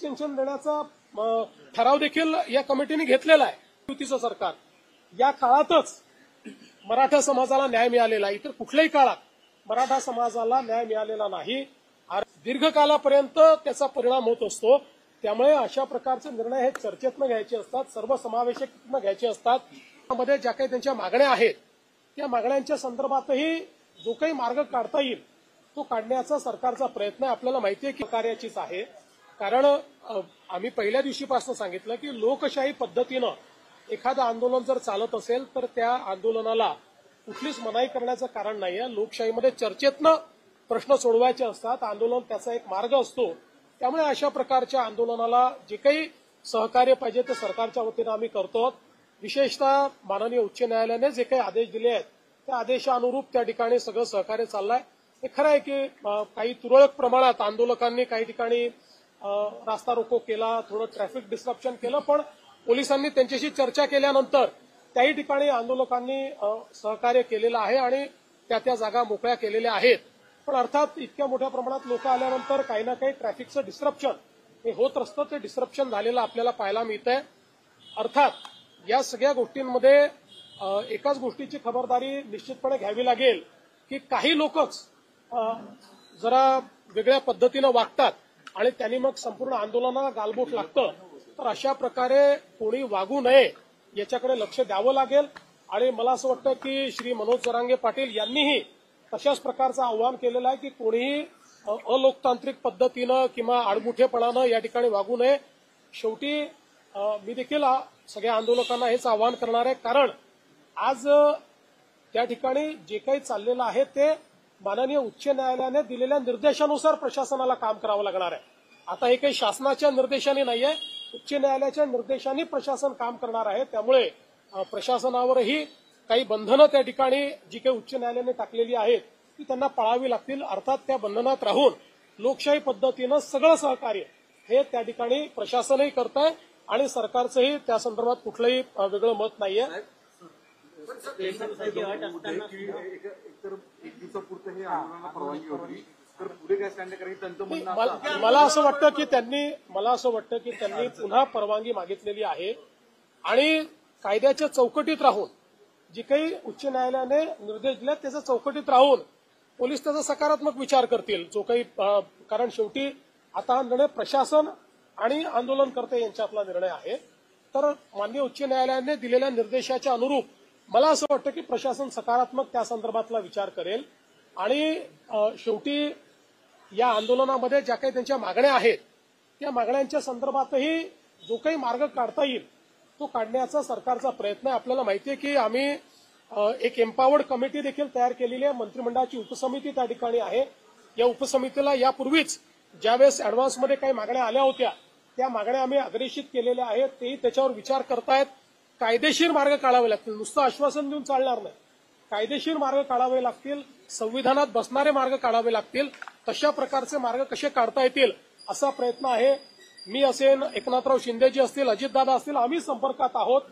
Extension देण्याचा ठराव देखील या कमिटीने घेतलेला आहे. युतीचं सरकार या काळातच मराठा समाजाला न्याय मिळालेला आहे. इतर कुठल्याही काळात मराठा समाजाला न्याय मिळालेला नाही. दीर्घकालापर्यंत त्याचा परिणाम होत असतो. त्यामुळे अशा प्रकारचे निर्णय हे चर्चेतनं घ्यायचे असतात, सर्वसमावेशकनं घ्यायचे असतात. मध्ये ज्या काही त्यांच्या मागण्या आहेत त्या मागण्यांच्या संदर्भातही जो काही मार्ग काढता येईल तो काढण्याचा सरकारचा प्रयत्न आहे. आपल्याला माहिती आहे की कार्याचीच आहे. कारण आम्ही पहिल्या दिवशीपासून सांगितलं की लोकशाही पद्धतीनं एखादं आंदोलन जर चालत असेल तर त्या आंदोलनाला कुठलीच मनाई करण्याचं कारण नाहीये. लोकशाहीमध्ये चर्चेतनं प्रश्न सोडवायचे असतात. आंदोलन त्याचा एक मार्ग असतो. त्यामुळे अशा प्रकारच्या आंदोलनाला जे काही सहकार्य पाहिजे ते सरकारच्या वतीनं आम्ही करतो. विशेषतः माननीय उच्च न्यायालयाने जे काही आदेश दिले आहेत त्या आदेशानुरूप त्या ठिकाणी सगळं सहकार्य चाललंय. हे खरं आहे की काही तुरळक प्रमाणात आंदोलकांनी काही ठिकाणी रास्ता रोको केला, थोडं ट्रॅफिक डिस्ट्रप्शन केलं, पण पोलिसांनी त्यांच्याशी चर्चा केल्यानंतर त्याही ठिकाणी आंदोलकांनी सहकार्य केलेलं आहे आणि त्या जागा मोकळ्या केलेल्या आहेत. पण अर्थात इतक्या मोठ्या प्रमाणात लोक आल्यानंतर काही ना काही ट्रॅफिकचं डिस्ट्रप्शन हे होत असतं. ते डिस्ट्रप्शन झालेलं आपल्याला पाहायला मिळतंय. अर्थात या सगळ्या गोष्टींमध्ये एकाच गोष्टीची खबरदारी निश्चितपणे घ्यावी लागेल की काही लोकच जरा वेगळ्या पद्धतीनं वागतात आणि त्यांनी मग संपूर्ण आंदोलनाला गालबोट लागतं. तर अशा प्रकारे कोणी वागू नये याच्याकडे लक्ष द्यावं लागेल. आणि मला असं वाटतं की श्री मनोज जरांगे पाटील यांनीही तशाच प्रकारचं आव्हान केलेलं आहे की कोणीही अलोकतांत्रिक पद्धतीनं किंवा आडमुठेपणानं या ठिकाणी वागू नये. शेवटी मी देखील सगळ्या आंदोलकांना हेच आवाहन करणार आहे. कारण आज त्या ठिकाणी जे काही चाललेलं आहे ते माननीय उच्च न्यायालयाने दिलेल्या निर्देशानुसार प्रशासनाला काम करावं लागणार आहे. आता हे काही शासनाच्या निर्देशाने नाहीये, उच्च न्यायालयाच्या निर्देशाने प्रशासन काम करणार आहे. त्यामुळे प्रशासनावरही काही बंधनं त्या ठिकाणी जी काही उच्च न्यायालयाने टाकलेली आहेत ती त्यांना पाळावी लागतील. अर्थात त्या बंधनात राहून लोकशाही पद्धतीनं सगळं सहकार्य हे त्या ठिकाणी प्रशासनही करत आहे आणि सरकारचंही त्या संदर्भात कुठलंही वेगळं मत नाहीये. एकतर एक दिवसापुरतं हे आंदोलनाला परवानगी होती तर पुढे काय स्टँड करायची त्यांचं म्हणणं. मला असं वाटतं की त्यांनी पुन्हा परवानगी मागितलेली आहे आणि कायद्याच्या चौकटीत राहून जे काही उच्च न्यायालयाने निर्देश दिले त्याच्या चौकटीत राहून पोलीस त्याचा सकारात्मक विचार करतील. जो काही कारण शेवटी आता हा निर्णय प्रशासन आणि आंदोलनकर्ते यांच्यातला निर्णय आहे. तर माननीय उच्च न्यायालयाने दिलेल्या निर्देशाच्या अनुरूप मला असं वाटतं की प्रशासन सकारात्मक त्या संदर्भातला विचार करेल आणि शेवटी या आंदोलनामध्ये ज्या काही त्यांच्या मागण्या आहेत त्या मागण्यांच्या संदर्भातही जो काही मार्ग काढता येईल तो काढण्याचा सरकारचा प्रयत्न आहे. आपल्याला माहिती आहे की आम्ही एक एम्पावर्ड कमिटी देखील तयार केलेली आहे. मंत्रिमंडळाची उपसमिती त्या ठिकाणी आहे. या उपसमितीला यापूर्वीच ज्यावेळेस अॅडव्हान्समध्ये काही मागण्या आल्या होत्या त्या मागण्या आम्ही अग्रेषित केलेल्या आहेत. तेही त्याच्यावर विचार करतायत. कायदेशीर मार्ग काढावे लागतील, नुसतं आश्वासन देऊन चालणार नाही. कायदेशीर मार्ग काढावे लागतील, संविधानात बसणारे मार्ग काढावे लागतील. तशा प्रकारचे मार्ग कसे काढता येतील असा प्रयत्न आहे. मी असेन, एकनाथराव शिंदेजी असतील, अजितदादा असतील, आम्ही संपर्कात आहोत.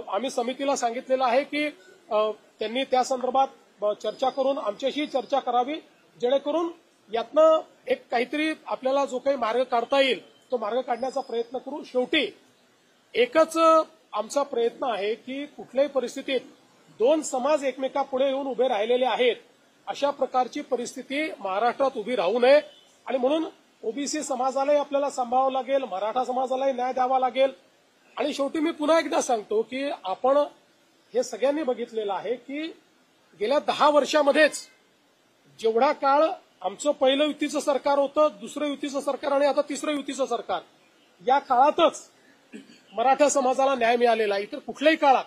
आम्ही समितीला सांगितलेलं आहे की त्यांनी त्या संदर्भात चर्चा करून आमच्याशी चर्चा करावी जेणेकरून यातनं एक काहीतरी आपल्याला जो काही मार्ग काढता येईल तो मार्ग काढण्याचा प्रयत्न करू. शेवटी एकच आमचा प्रयत्न आहे की कुठल्याही परिस्थितीत दोन समाज एकमेकापुढे येऊन उभे राहिलेले आहेत अशा प्रकारची परिस्थिती महाराष्ट्रात उभी राहू नये. आणि म्हणून ओबीसी समाजालाही आपल्याला सांभाळावं लागेल, मराठा समाजालाही न्याय द्यावा लागेल. आणि शेवटी मी पुन्हा एकदा सांगतो की आपण हे सगळ्यांनी बघितलेलं आहे की गेल्या 10 वर्षामध्येच जेवढा काळ आमचं पहिलं युतीचं सरकार होतं, दुसरं युतीचं सरकार आणि आता तिसरं युतीचं सरकार, या काळातच मराठा समाजाला न्याय मिळालेला आहे. इतर कुठल्याही काळात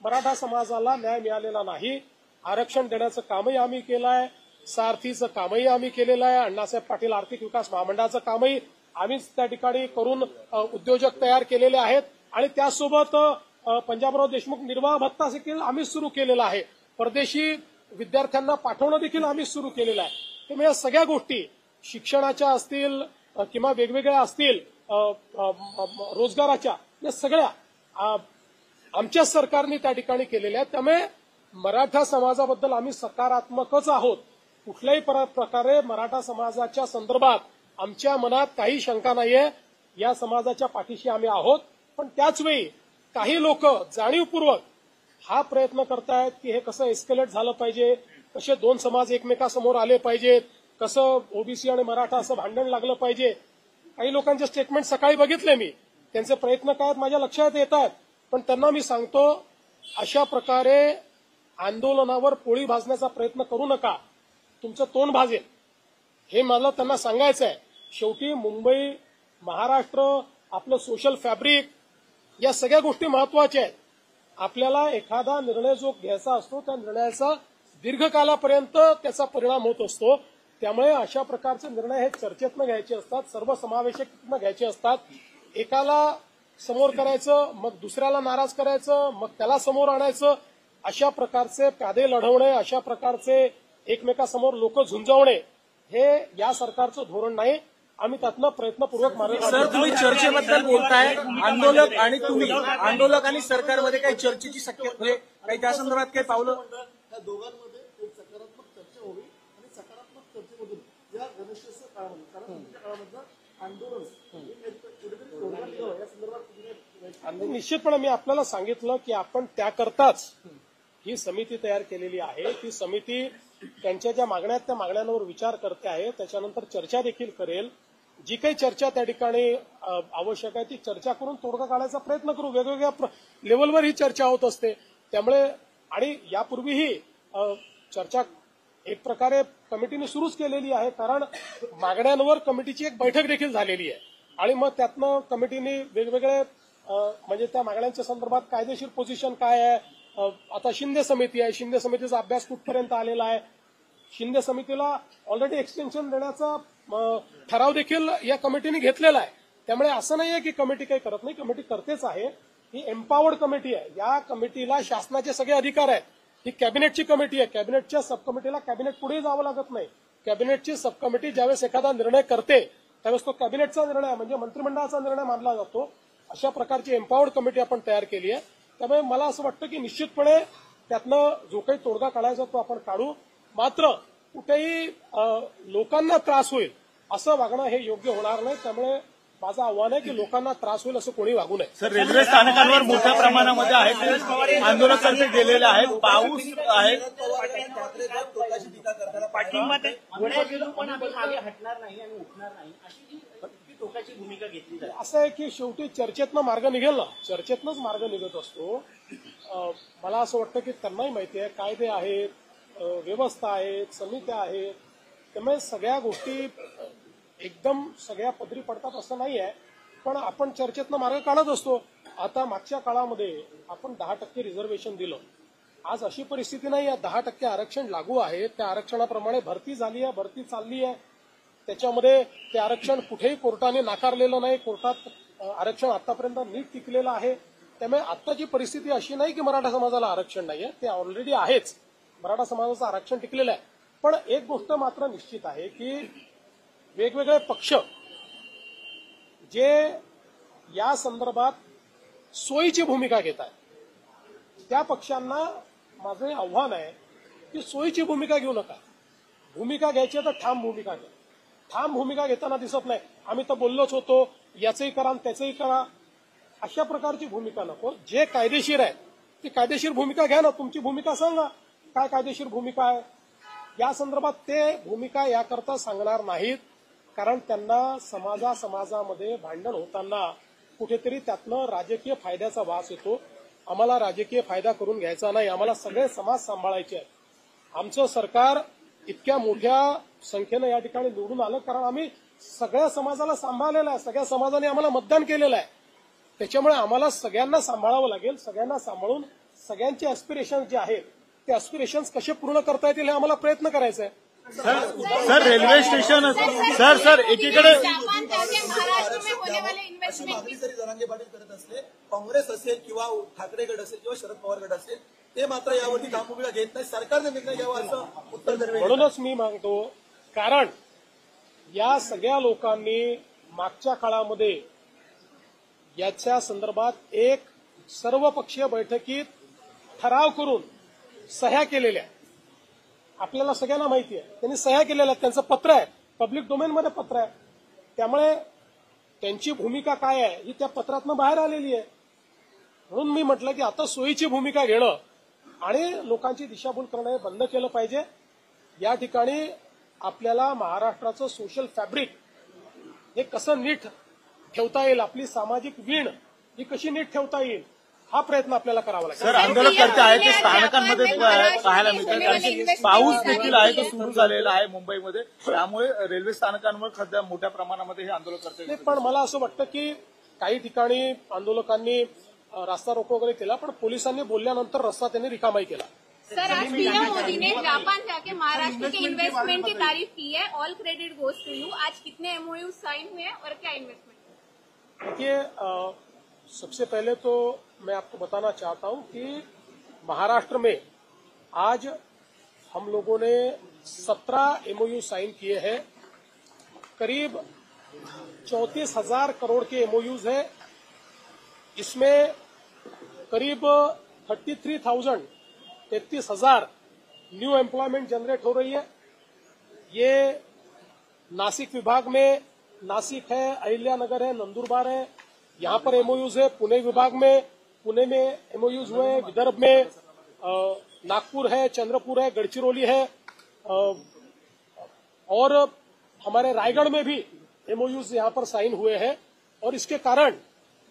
मराठा समाजाला न्याय मिळालेला नाही. आरक्षण देण्याचं कामही आम्ही केलं आहे, सारथीचं कामही आम्ही केलेलं आहे, अण्णासाहेब पाटील आर्थिक विकास महामंडळाचं कामही आम्हीच त्या ठिकाणी करून उद्योजक तयार केलेले आहेत. आणि त्यासोबत पंजाबराव देशमुख निर्वाह भत्ता देखील आम्हीच सुरू केलेला आहे. परदेशी विद्यार्थ्यांना पाठवणं देखील आम्हीच सुरू केलेलं आहे. त्यामुळे या सगळ्या गोष्टी शिक्षणाच्या असतील किंवा वेगवेगळ्या असतील रोजगाराच्या, या सगळ्या आमच्याच सरकारने त्या ठिकाणी केलेल्या आहेत. त्यामुळे मराठा समाजाबद्दल आम्ही सकारात्मकच आहोत. कुठल्याही प्रकारे मराठा समाजाच्या संदर्भात आमच्या मनात काही शंका नाहीये. या समाजाच्या पाठीशी आम्ही आहोत. पण त्याचवेळी काही लोक जाणीवपूर्वक हा प्रयत्न करतायत की हे कसं एस्केलेट झालं पाहिजे, कसे दोन समाज एकमेकासमोर आले पाहिजेत, कसं ओबीसी आणि मराठा असं भांडण लागलं पाहिजे. काही लोकांचे स्टेटमेंट सकाळी बघितले मी, त्यांचे प्रयत्न काय माझ्या लक्षात येतात. पण त्यांना मी सांगतो, अशा प्रकारे आंदोलनावर पोळी भाजण्याचा प्रयत्न करू नका, तुमचं तोंड भाजेल. हे मला त्यांना सांगायचं आहे. शेवटी मुंबई, महाराष्ट्र, आपलं सोशल फॅब्रिक, या सगळ्या गोष्टी महत्वाच्या आहेत. आपल्याला एखादा निर्णय जो घ्यायचा असतो त्या निर्णयाचा दीर्घकालापर्यंत त्याचा परिणाम होत असतो. त्यामुळे अशा प्रकारचे निर्णय हे चर्चेतनं घ्यायचे असतात, सर्वसमावेशकनं घ्यायचे असतात. एकाला समोर करायचं, मग दुसऱ्याला नाराज करायचं, मग त्याला समोर आणायचं. अशा प्रकारचे प्यादे लढवणे, अशा प्रकारचे एकमेकासमोर लोक झुंजवणे हे या सरकारचं धोरण नाही. आम्ही त्यातनं प्रयत्नपूर्वक मार्ग सर, तुम्ही चर्चेबद्दल बोलताय, आंदोलक आणि तुम्ही, आंदोलक आणि सरकारमध्ये काही चर्चेची शक्यता म्हणजे काही त्या संदर्भात काही पावलं? त्या दोघांमध्ये एक सकारात्मक चर्चा व्हावी आणि सकारात्मक चर्चेमधून या गणेशोत्सव काळामध्ये, कारण तुमच्या काळामधलं आंदोलन कुठेतरी तोडगा निघावं या संदर्भात निश्चितपणे मी आपल्याला सांगितलं की आपण त्याकरताच ही समिती तयार केलेली आहे. ती समिती त्यांच्या ज्या मागण्या आहेत त्या मागण्यांवर विचार करते आहे, त्याच्यानंतर चर्चा देखील करेल. जी काही चर्चा त्या ठिकाणी आवश्यक आहे ती चर्चा करून तोडगा काढायचा प्रयत्न करू. वेगवेगळ्या लेवलवर ही चर्चा होत असते. त्यामुळे आणि यापूर्वीही चर्चा एक प्रकारे कमिटीने सुरूच केलेली आहे, कारण मागण्यांवर कमिटीची एक बैठक देखील झालेली आहे. आणि मग त्यातनं कमिटीने वेगवेगळे म्हणजे त्या मागण्यांच्या संदर्भात कायदेशीर पोझिशन काय आहे. आता शिंदे समिती आहे, शिंदे समितीचा अभ्यास कुठपर्यंत आलेला आहे. शिंदे समितीला ऑलरेडी एक्सटेन्शन देण्याचा ठराव देखील या कमिटीने घेतलेला आहे. त्यामुळे असं नाहीये की कमिटी काही करत नाही, कमिटी करतेच आहे. ही एम्पावर्ड कमिटी आहे. या कमिटीला शासनाचे सगळे अधिकार आहेत. ही कॅबिनेटची कमिटी आहे. कॅबिनेटच्या सब कमिटीला कॅबिनेट पुढे जावं लागत नाही. कॅबिनेटची सब कमिटी ज्यावेळेस एखादा निर्णय करते त्यावेळेस तो कॅबिनेटचा निर्णय म्हणजे मंत्रिमंडळाचा निर्णय मानला जातो. अशा प्रकारची एम्पावर्ड कमिटी आपण तयार केली आहे. त्यामुळे मला असं वाटतं की निश्चितपणे त्यातनं जो काही तोडगा काढायचा तो आपण काढू. मात्र कुठेही लोकांना त्रास होईल असं वागणं हे योग्य होणार नाही. त्यामुळे माझं आव्हान आहे की लोकांना त्रास होईल असं कोणी वागू नये. सर, रेल्वे स्थानकांवर मोठ्या प्रमाणामध्ये आहेत आंदोलक करते गेलेले आहेत, पाऊस आहे, टोकाची टीका करताना पाठिंबा पण आम्ही मागे हटणार नाही आणि उठणार नाही अशी जी टोकाची भूमिका घेतली जाते. असं आहे की शेवटी चर्चेतनं मार्ग निघेल ना, चर्चेतनंच मार्ग निघत असतो. मला असं वाटतं की त्यांनाही माहिती आहे कायदे आहेत, व्यवस्था आहेत, समित्या आहेत. त्यामुळे सगळ्या गोष्टी एकदम सगळ्या पदरी पडतात असं नाही आहे. पण आपण चर्चेतनं मार्ग काढत असतो. आता मागच्या काळामध्ये आपण 10% रिझर्वेशन दिलं. आज अशी परिस्थिती नाही आहे. 10% आरक्षण लागू आहे. त्या आरक्षणाप्रमाणे भरती झाली आहे, भरती चालली आहे. त्याच्यामध्ये ते आरक्षण कुठेही कोर्टाने नाकारलेलं नाही. कोर्टात आरक्षण आतापर्यंत नीट टिकलेलं आहे. त्यामुळे आत्ताची परिस्थिती अशी नाही की मराठा समाजाला आरक्षण नाहीये, ते ऑलरेडी आहेच. मराठा समाजाचं आरक्षण टिकलेलं आहे. पण एक गोष्ट मात्र निश्चित आहे की वेगवेगळे पक्ष जे या संदर्भात सोयीची भूमिका घेत आहेत त्या पक्षांना माझं आव्हान आहे की सोयीची भूमिका घेऊ नका. भूमिका घ्यायची तर ठाम भूमिका घ्या. ठाम भूमिका घेताना दिसत नाही. आम्ही तर बोललोच होतो, याचंही करा त्याचंही करा, अशा प्रकारची भूमिका नको. जे कायदेशीर आहे ती कायदेशीर भूमिका घ्या ना. तुमची भूमिका सांगा काय कायदेशीर भूमिका आहे. या संदर्भात ते भूमिका याकरता सांगणार नाहीत, कारण त्यांना समाजामध्ये भांडण होताना कुठेतरी त्यातनं राजकीय फायद्याचा वास येतो. आम्हाला राजकीय फायदा करून घ्यायचा नाही. आम्हाला सगळे समाज सांभाळायचे आहेत. आमचं सरकार इतक्या मोठ्या संख्येनं या ठिकाणी निवडून आलं कारण आम्ही सगळ्या समाजाला सांभाळलेलं आहे. सगळ्या समाजाने आम्हाला मतदान केलेलं आहे. त्याच्यामुळे आम्हाला सगळ्यांना सांभाळावं लागेल. सगळ्यांना सांभाळून सगळ्यांचे ॲस्पिरेशन्स जे आहेत ते ॲस्पिरेशन्स कसे पूर्ण करता येतील हे आम्हाला प्रयत्न करायचा आहे. सर रेल्वे स्टेशन सर एकीकडे महाराष्ट्र में होने वाले इन्वेस्टमेंट जरी जरांगे पाटील करत असले, काँग्रेस असेल किंवा ठाकरे गट असेल किंवा शरद पवार गट असेल ते मात्र यावरती ठाम भूमिका घेत नाही. सरकारने निर्णय घ्यावा असं उत्तर द्यावे. म्हणूनच मी मागतो, कारण या सगळ्या लोकांनी मागच्या काळामध्ये याच्या संदर्भात एक सर्वपक्षीय बैठकीत ठराव करून सह्या केलेल्या आहेत. आपल्याला सगळ्यांना माहिती आहे त्यांनी सह्या केलेल्या आहेत. त्यांचं पत्र आहे, पब्लिक डोमेनमध्ये पत्र आहे. त्यामुळे त्यांची भूमिका काय आहे ही त्या पत्रातनं बाहेर आलेली आहे. म्हणून मी म्हटलं की आता सोयीची भूमिका घेणं आणि लोकांची दिशाभूल करणं हे बंद केलं पाहिजे. या ठिकाणी आपल्याला महाराष्ट्राचं सोशल फॅब्रिक हे कसं नीट ठेवता येईल, आपली सामाजिक वीण ही कशी नीट ठेवता येईल, हा प्रयत्न आपल्याला करावा लागेल. सर, आंदोलनकर्ते आहेत ते स्थानकांमध्ये पाहायला मिळतात, कारण की पाऊस देखील आहे तो सुरू झालेला आहे मुंबईमध्ये, त्यामुळे रेल्वे स्थानकांवर सध्या मोठ्या प्रमाणामध्ये हे आंदोलनकर्ते. नाही, पण मला असं वाटतं की काही ठिकाणी आंदोलकांनी रास्ता रोको वगैरे केला, पण पोलिसांनी बोलल्यानंतर रस्ता त्यांनी रिकामाही केला. सर, आज पीएम मोदी ने जापान जाके महाराष्ट्र के इन्वेस्टमेंट की तारीफ की है. All credit goes to you. आज कितने एमओयू साइन हुए और क्या इन्वेस्टमेंट? देखिए, सबसे पहले तो मैं आपको बताना चाहता हूं कि महाराष्ट्र में आज हम लोगों ने 17 एमओयू साइन किए हैं. करीब 34,000 करोड़ के एमओयूज है. इसमें करीब 33,000 न्यू एम्प्लॉयमेंट जनरेट हो रही है. ये नासिक विभाग में नासिक है, अहिल्यानगर है, नंदुरबार है, यहां पर एमओयूज है. पुणे विभाग में पुणे में एमओयूज हुए हैं. विदर्भ में नागपुर है, चंद्रपुर है, गढ़चिरौली है, और हमारे रायगढ़ में भी एमओयूज यहां पर साइन हुए हैं. और इसके कारण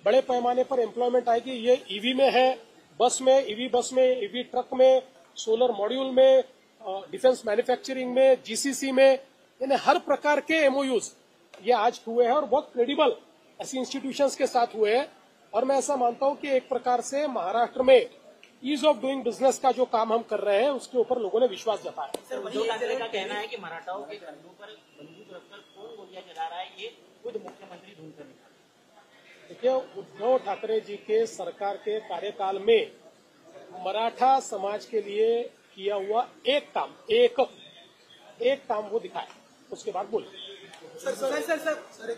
बड़े पैमाने पर एम्प्लॉयमेंट आएगी. ये ईवी में है, बस में, ईवी बस में, ईवी ट्रक में, सोलर मॉड्यूल में, डिफेंस मैन्युफैक्चरिंग में, जीसीसी में, यानी हर प्रकार के एमओयूज ये आज हुए हैं और बहुत क्रेडिबल ऐसी इंस्टीट्यूशंस के साथ हुए हैं. और मैं ऐसा मानता हूं कि एक प्रकार से महाराष्ट्र में ईज ऑफ डूइंग बिजनेस का जो काम हम कर रहे हैं उसके ऊपर लोगों ने विश्वास जताया. सर, उद्धव ठाकरे का कहना है कि मराठाओं के कंधों पर बंदूक रखकर कौन गोलियां चला रहा है, ये खुद मुख्यमंत्री ढूंढ कर निकाले. देखिए, उद्धव ठाकरे जी के सरकार के कार्यकाल में मराठा समाज के लिए किया हुआ एक काम वो दिखाया, उसके बाद बोले. सर